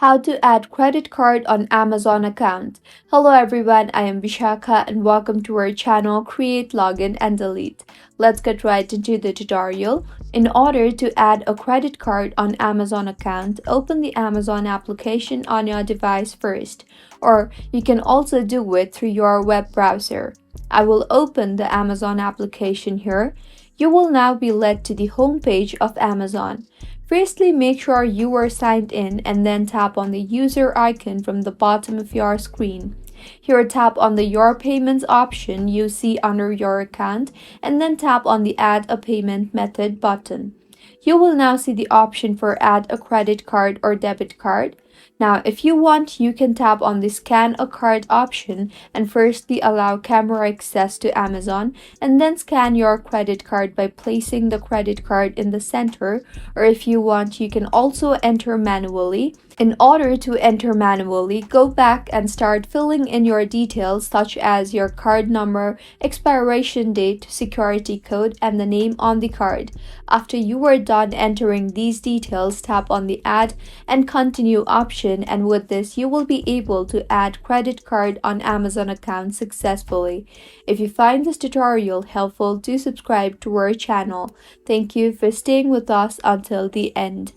How to add credit card on Amazon account. Hello everyone, I am Vishakha and welcome to our channel Create, Login and Delete. Let's get right into the tutorial. In order to add a credit card on Amazon account, open the Amazon application on your device first, or you can also do it through your web browser. I will open the Amazon application here. You will now be led to the home page of Amazon. Firstly, make sure you are signed in and then tap on the user icon from the bottom of your screen. Here, tap on the Your Payments option you see under your account and then tap on the Add a Payment Method button. You will now see the option for Add a credit card or debit card. Now, if you want, you can tap on the Scan a Card option and firstly allow camera access to Amazon and then scan your credit card by placing the credit card in the center, or if you want, you can also enter manually. In order to enter manually, go back and start filling in your details such as your card number, expiration date, security code, and the name on the card. After you are done entering these details, tap on the Add and Continue option, and with this, you will be able to add credit card on Amazon account successfully. If you find this tutorial helpful, do subscribe to our channel. Thank you for staying with us until the end.